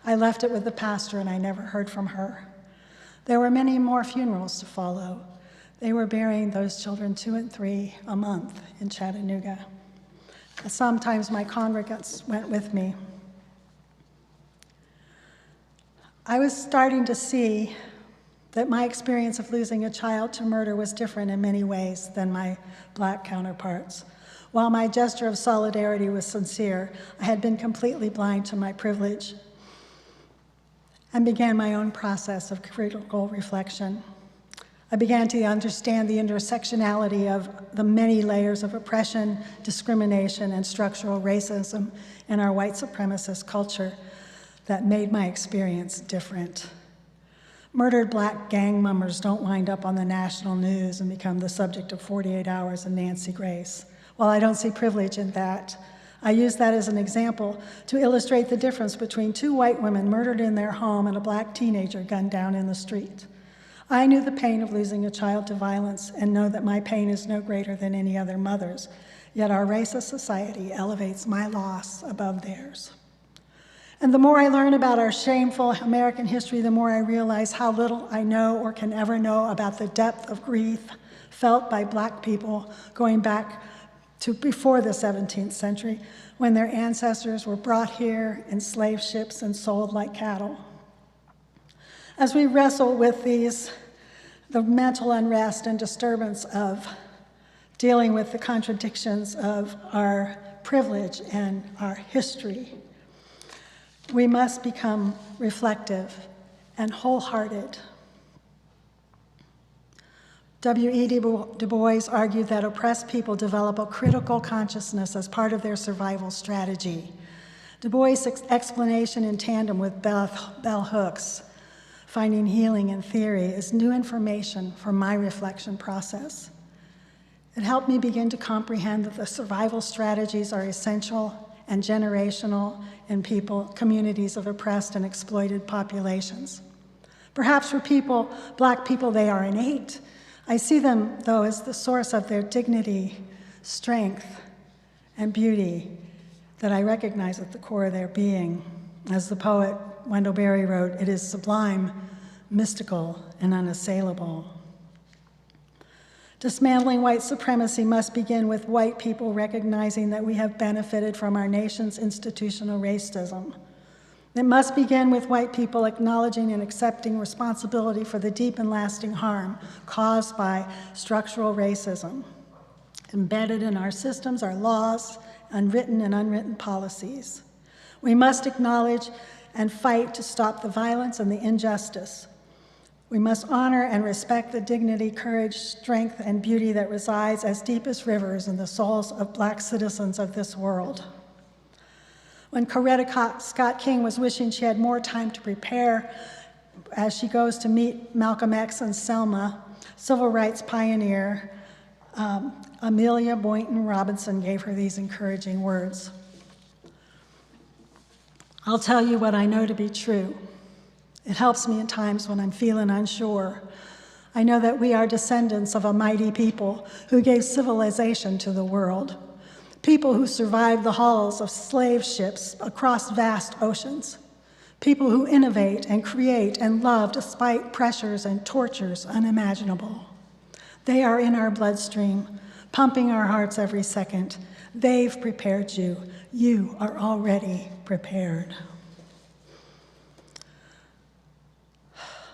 I left it with the pastor and I never heard from her. There were many more funerals to follow. They were burying those children 2 and 3 a month in Chattanooga. Sometimes my congregants went with me. I was starting to see that my experience of losing a child to murder was different in many ways than my black counterparts. While my gesture of solidarity was sincere, I had been completely blind to my privilege and began my own process of critical reflection. I began to understand the intersectionality of the many layers of oppression, discrimination, and structural racism in our white supremacist culture that made my experience different. Murdered black gang members don't wind up on the national news and become the subject of 48 Hours and Nancy Grace. While I don't see privilege in that, I use that as an example to illustrate the difference between 2 white women murdered in their home and a black teenager gunned down in the street. I knew the pain of losing a child to violence and know that my pain is no greater than any other mother's, yet our racist society elevates my loss above theirs. And the more I learn about our shameful American history, the more I realize how little I know or can ever know about the depth of grief felt by black people going back to before the 17th century, when their ancestors were brought here in slave ships and sold like cattle. As we wrestle with the mental unrest and disturbance of dealing with the contradictions of our privilege and our history, we must become reflective and wholehearted. W.E.B. Du Bois argued that oppressed people develop a critical consciousness as part of their survival strategy. Du Bois' explanation in tandem with Bell Hooks, finding healing in theory, is new information for my reflection process. It helped me begin to comprehend that the survival strategies are essential and generational in communities of oppressed and exploited populations. Perhaps for black people, they are innate. I see them, though, as the source of their dignity, strength, and beauty that I recognize at the core of their being. As the poet Wendell Berry wrote, it is sublime, mystical, and unassailable. Dismantling white supremacy must begin with white people recognizing that we have benefited from our nation's institutional racism. It must begin with white people acknowledging and accepting responsibility for the deep and lasting harm caused by structural racism, embedded in our systems, our laws, unwritten and unwritten policies. We must acknowledge and fight to stop the violence and the injustice. We must honor and respect the dignity, courage, strength, and beauty that resides as deepest rivers in the souls of Black citizens of this world. When Coretta Scott King was wishing she had more time to prepare as she goes to meet Malcolm X and Selma, civil rights pioneer Amelia Boynton Robinson gave her these encouraging words. I'll tell you what I know to be true. It helps me in times when I'm feeling unsure. I know that we are descendants of a mighty people who gave civilization to the world, people who survived the hulls of slave ships across vast oceans, people who innovate and create and love despite pressures and tortures unimaginable. They are in our bloodstream, pumping our hearts every second. They've prepared you. You are already prepared.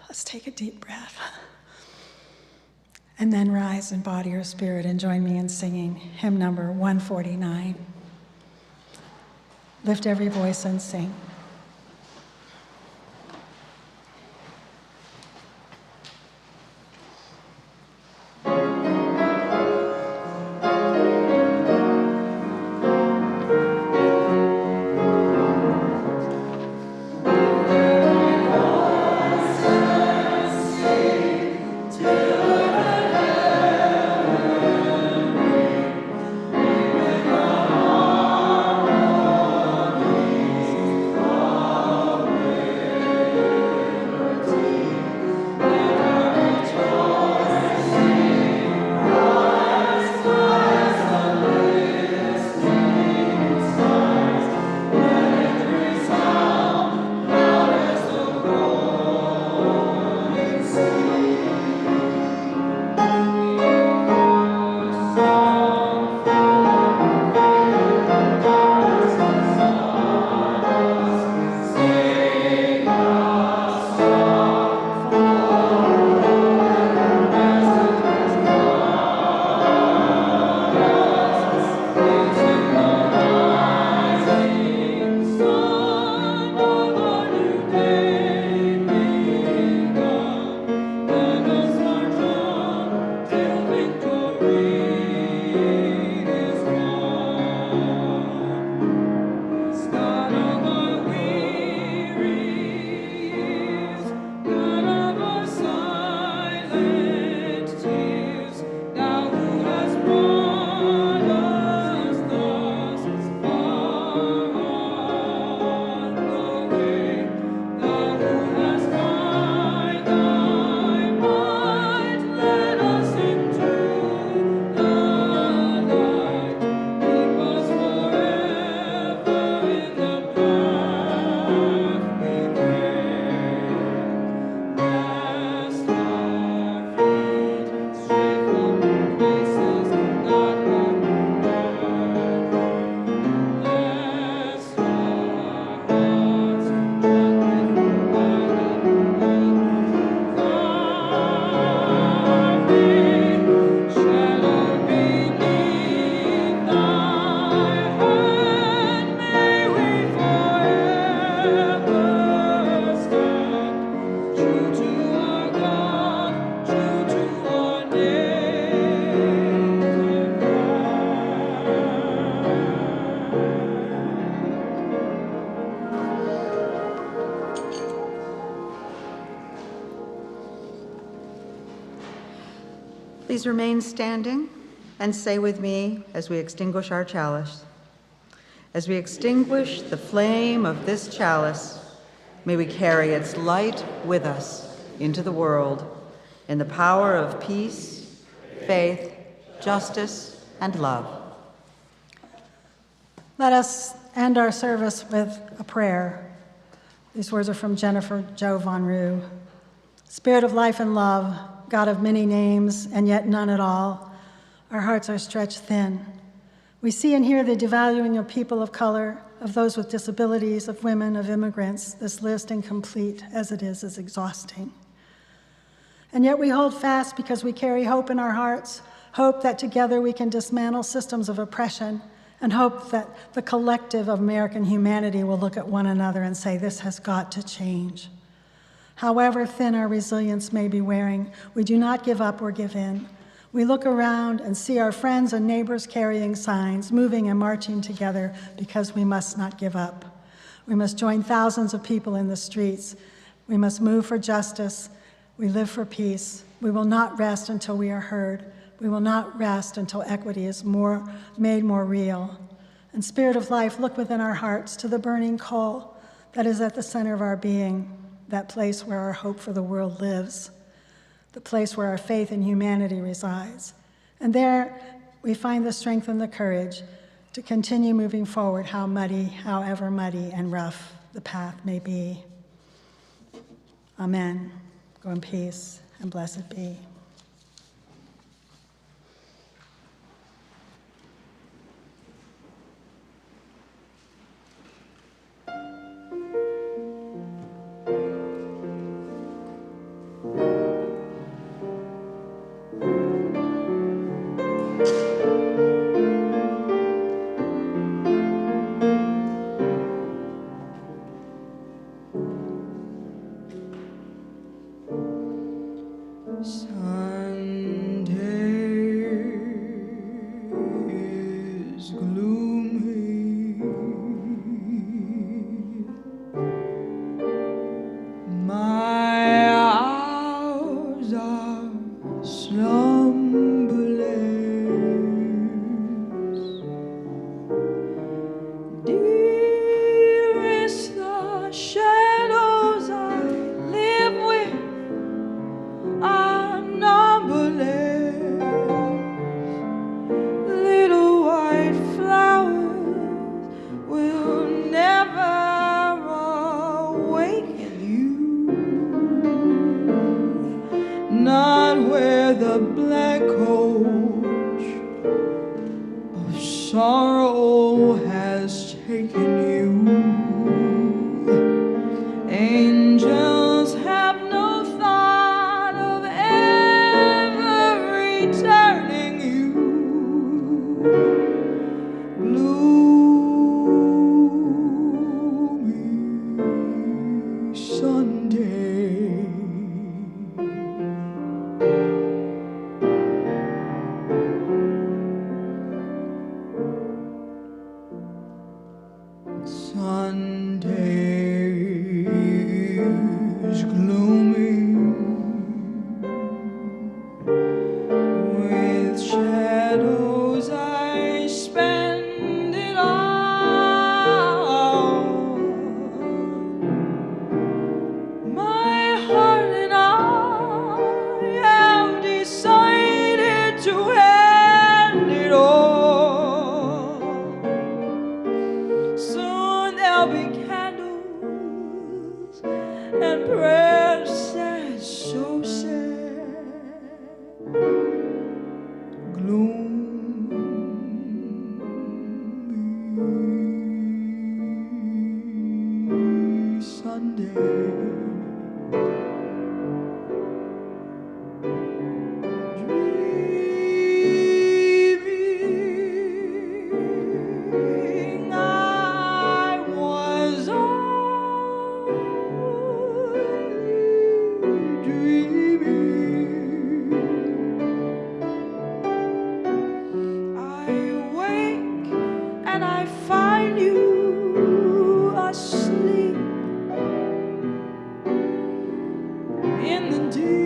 Let's take a deep breath. And then rise in body or spirit and join me in singing hymn number 149. Lift every voice and sing. Please remain standing and say with me as we extinguish our chalice. As we extinguish the flame of this chalice, may we carry its light with us into the world in the power of peace, faith, justice, and love. Let us end our service with a prayer. These words are from Jennifer Jo Von Rue. Spirit of life and love, God of many names and yet none at all, our hearts are stretched thin. We see and hear the devaluing of people of color, of those with disabilities, of women, of immigrants. This list, incomplete as it is exhausting. And yet we hold fast because we carry hope in our hearts, hope that together we can dismantle systems of oppression, and hope that the collective of American humanity will look at one another and say, this has got to change. However thin our resilience may be wearing, we do not give up or give in. We look around and see our friends and neighbors carrying signs, moving and marching together because we must not give up. We must join thousands of people in the streets. We must move for justice. We live for peace. We will not rest until we are heard. We will not rest until equity is made more real. And Spirit of life, look within our hearts to the burning coal that is at the center of our being, that place where our hope for the world lives, the place where our faith in humanity resides. And there we find the strength and the courage to continue moving forward, however muddy and rough the path may be. Amen. Go in peace and blessed be. In the deep